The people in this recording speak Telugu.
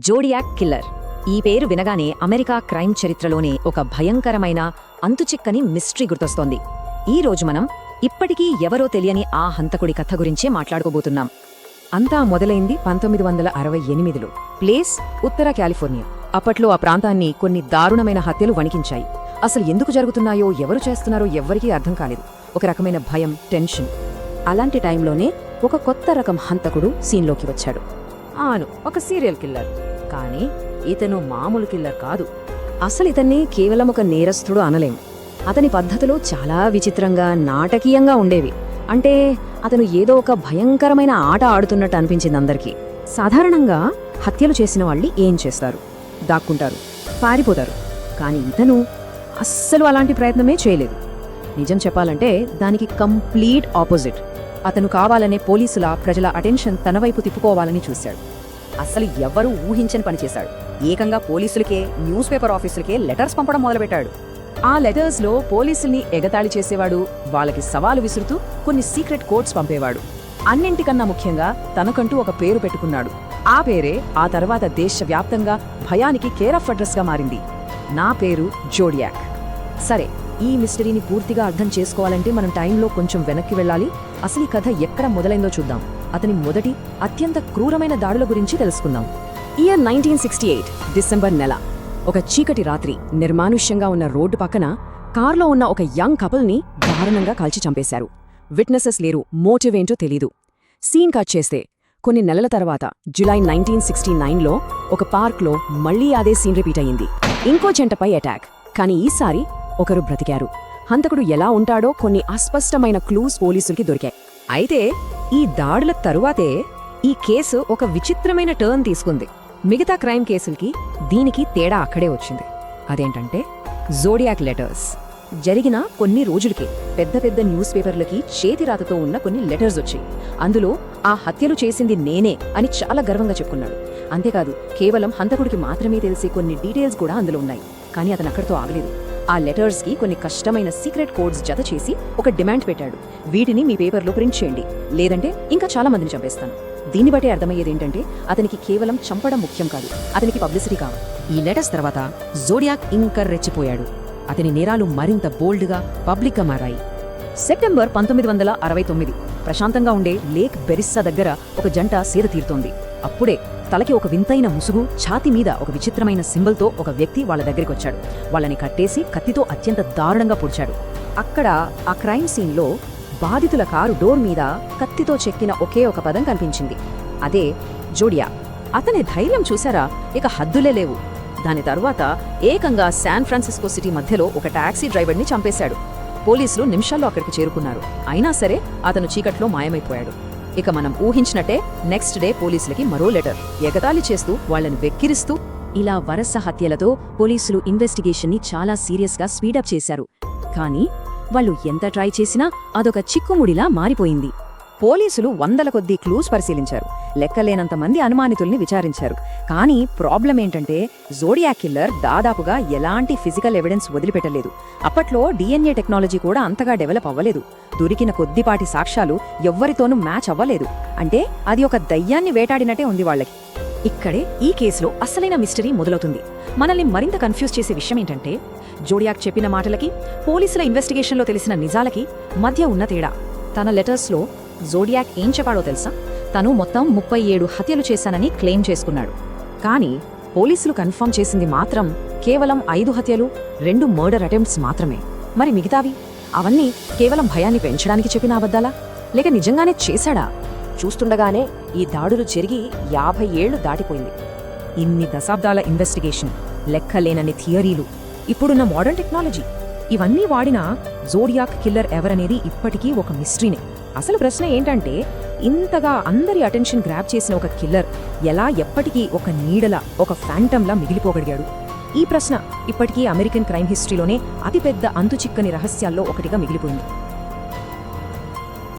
Zodiac killer. ఈ పేరు వినగానే అమెరికా క్రైమ్ చరిత్రలోనే ఒక భయంకరమైన అంతుచిక్కని మిస్టరీ గుర్తొస్తోంది. ఈ రోజు మనం ఇప్పటికీ ఎవరో తెలియని ఆ హంతకుడి కథ గురించే మాట్లాడుకోబోతున్నాం. అంతా మొదలైంది 1968లో. ప్లేస్ ఉత్తర కాలిఫోర్నియా. అప్పట్లో ఆ ప్రాంతాన్ని కొన్ని దారుణమైన హత్యలు వణికించాయి. అసలు ఎందుకు జరుగుతున్నాయో, ఎవరు చేస్తున్నారో ఎవ్వరికీ అర్థం కాలేదు. ఒక రకమైన భయం, టెన్షన్. అలాంటి టైంలోనే ఒక కొత్త రకం హంతకుడు సీన్లోకి వచ్చాడు. ఒక సీరియల్ కిల్లర్. కానీ ఇతను మామూలు కిల్లర్ కాదు. అసలు ఇతన్ని కేవలం ఒక నేరస్తుడు అనలేం. అతని పద్ధతులు చాలా విచిత్రంగా, నాటకీయంగా ఉండేవి. అంటే అతను ఏదో ఒక భయంకరమైన ఆట ఆడుతున్నట్టు అనిపించింది అందరికీ. సాధారణంగా హత్యలు చేసిన వాళ్ళు ఏం చేస్తారు? దాక్కుంటారు, పారిపోతారు. కానీ ఇతను అస్సలు అలాంటి ప్రయత్నమే చేయలేదు. నిజం చెప్పాలంటే దానికి కంప్లీట్ ఆపోజిట్. అతను కావాలనే పోలీసుల, ప్రజల అటెన్షన్ తన వైపు తిప్పుకోవాలని చూశాడు. అస్సలు ఎవ్వరూ ఊహించని పని చేశాడు. ఏకంగా పోలీసులకే, న్యూస్ పేపర్ ఆఫీసులకే లెటర్స్ పంపడం మొదలుపెట్టాడు. ఆ లెటర్స్లో పోలీసుల్ని ఎగతాళి చేసేవాడు, వాళ్ళకి సవాలు విసురుతూ కొన్ని సీక్రెట్ కోడ్స్ పంపేవాడు. అన్నింటికన్నా ముఖ్యంగా తనకంటూ ఒక పేరు పెట్టుకున్నాడు. ఆ పేరే ఆ తర్వాత దేశవ్యాప్తంగా భయానికి కేర్ ఆఫ్ అడ్రస్గా మారింది. నా పేరు జోడియాక్. సరే, ఈ మిస్టరీని పూర్తిగా అర్థం చేసుకోవాలంటే మనం టైంలో కొంచెం వెనక్కి వెళ్ళాలి. అసలు ఈ కథ ఎక్కడ మొదలైందో చూద్దాం. అతని మొదటి అత్యంత క్రూరమైన దాడుల గురించి తెలుసుకుందాం. ఇయర్ 1968 డిసెంబర్ నెల. ఒక చీకటి రాత్రి నిర్మానుష్యంగా ఉన్న రోడ్డు పక్కన కార్లో ఉన్న ఒక యంగ్ కపుల్ని దారుణంగా కాల్చి చంపేశారు. విట్నెసెస్ లేరు, మోటివ్ ఏంటో తెలీదు. సీన్ కట్ చేస్తే కొన్ని నెలల తర్వాత జులై 1969లో ఒక పార్క్లో మళ్లీ అదే సీన్ రిపీట్ అయ్యింది. ఇంకో జంటపై అటాక్. కానీ ఈసారి ఒకరు బ్రతికారు. హంతకుడు ఎలా ఉంటాడో కొన్ని అస్పష్టమైన క్లూస్ పోలీసులకి దొరికాయి. అయితే ఈ దాడుల తరువాతే ఈ కేసు ఒక విచిత్రమైన టర్న్ తీసుకుంది. మిగతా క్రైమ్ కేసులకి దీనికి తేడా అక్కడే వచ్చింది. అదేంటంటే జోడియాక్ లెటర్స్. జరిగిన కొన్ని రోజులకి పెద్ద పెద్ద న్యూస్ పేపర్లకి చేతిరాతతో ఉన్న కొన్ని లెటర్స్ వచ్చాయి. అందులో ఆ హత్యలు చేసింది నేనే అని చాలా గర్వంగా చెప్పుకున్నాడు. అంతేకాదు, కేవలం హంతకుడికి మాత్రమే తెలిసే కొన్ని డీటెయిల్స్ కూడా అందులో ఉన్నాయి. కానీ అతను అక్కడితో ఆగలేదు. ఆ లెటర్స్కి కొన్ని కష్టమైన సీక్రెట్ కోడ్స్ జత చేసి ఒక డిమాండ్ పెట్టాడు. వీటిని మీ పేపర్లో ప్రింట్ చేయండి, లేదంటే ఇంకా చాలా మందిని చంపేస్తాను. దీన్ని బట్టి అర్థమయ్యేదేంటంటే అతనికి కేవలం చంపడం ముఖ్యం కాదు, అతనికి పబ్లిసిటీ కావాలి. ఈ లెటర్స్ తర్వాత జోడియాక్ ఇంకా రెచ్చిపోయాడు. అతని నేరాలు మరింత బోల్డ్గా, పబ్లిక్గా మారాయి. సెప్టెంబర్ 1969 ప్రశాంతంగా ఉండే లేక్ బెరిస్సా దగ్గర ఒక జంట సేద తీరుతోంది. అప్పుడే తలకి ఒక వింతైన ముసుగు, ఛాతి మీద ఒక విచిత్రమైన సింబల్తో ఒక వ్యక్తి వాళ్ళ దగ్గరికొచ్చాడు. వాళ్ళని కట్టేసి కత్తితో అత్యంత దారుణంగా పొడిచాడు. అక్కడ ఆ క్రైమ్ సీన్లో బాధితుల కారు డోర్ మీద కత్తితో చెక్కిన ఒకే ఒక పదం కనిపించింది. అదే జోడియా. అతని ధైర్యం చూసారా, ఇక హద్దులే లేవు. దాని తరువాత ఏకంగా శాన్ ఫ్రాన్సిస్కో సిటీ మధ్యలో ఒక టాక్సీ డ్రైవర్ని చంపేశాడు. పోలీసులు నిమిషాల్లో అక్కడికి చేరుకున్నారు. అయినా సరే అతను చీకట్లో మాయమైపోయాడు. ఇక మనం ఊహించినట్టే నెక్స్ట్ డే పోలీసులకి మరో లెటర్, ఎగతాళి చేస్తూ వాళ్లను వెక్కిరిస్తూ. ఇలా వరుస హత్యలతో పోలీసులు ఇన్వెస్టిగేషన్ని చాలా సీరియస్గా స్పీడప్ చేశారు. కానీ వాళ్ళు ఎంత ట్రై చేసినా అదొక చిక్కుముడిలా మారిపోయింది. పోలీసులు వందల కొద్దీ క్లూస్ పరిశీలించారు, లెక్కలేనంత మంది అనుమానితుల్ని విచారించారు. కానీ ప్రాబ్లం ఏంటంటే జోడియాక్ కిల్లర్ దాదాపుగా ఎలాంటి ఫిజికల్ ఎవిడెన్స్ వదిలిపెట్టలేదు. అప్పట్లో DNA టెక్నాలజీ కూడా అంతగా డెవలప్ అవ్వలేదు. దొరికిన కొద్దిపాటి సాక్ష్యాలు ఎవ్వరితోనూ మ్యాచ్ అవ్వలేదు. అంటే అది ఒక దయ్యాన్ని వేటాడినట్టే ఉంది వాళ్ళకి. ఇక్కడే ఈ కేసులో అసలైన మిస్టరీ మొదలవుతుంది. మనల్ని మరింత కన్ఫ్యూజ్ చేసే విషయం ఏంటంటే జోడియాక్ చెప్పిన మాటలకి, పోలీసుల ఇన్వెస్టిగేషన్లో తెలిసిన నిజాలకి మధ్య ఉన్న తేడా. తన లెటర్స్లో జోడియాక్ ఏం చెప్పాడో తెలుసా? తను మొత్తం 37 హత్యలు చేశానని క్లెయిమ్ చేసుకున్నాడు. కానీ పోలీసులు కన్ఫర్మ్ చేసింది మాత్రం కేవలం 5 హత్యలు, 2 మర్డర్ అటెంప్ట్స్ మాత్రమే. మరి మిగతావి? అవన్నీ కేవలం భయాన్ని పెంచడానికి చెప్పిన అబద్ధాలా, లేక నిజంగానే చేశాడా? చూస్తుండగానే ఈ దాడులు జరిగి 50 ఏళ్లు దాటిపోయింది. ఇన్ని దశాబ్దాల ఇన్వెస్టిగేషన్, లెక్కలేనన్ని థియరీలు, ఇప్పుడున్న మోడర్న్ టెక్నాలజీ, ఇవన్నీ వాడిన జోడియాక్ కిల్లర్ ఎవరనేది ఇప్పటికీ ఒక మిస్టరీనే. అసలు ప్రశ్న ఏంటంటే ఇంతగా అందరి అటెన్షన్ గ్రాబ్ చేసిన ఒక కిల్లర్ ఎలా ఎప్పటికీ ఒక నీడలా, ఒక ఫ్యాంటంలా మిగిలిపోగలిగాడు? ఈ ప్రశ్న ఇప్పటికీ అమెరికన్ క్రైమ్ హిస్టరీలోనే అతిపెద్ద అంతుచిక్కని రహస్యాల్లో ఒకటిగా మిగిలిపోయింది.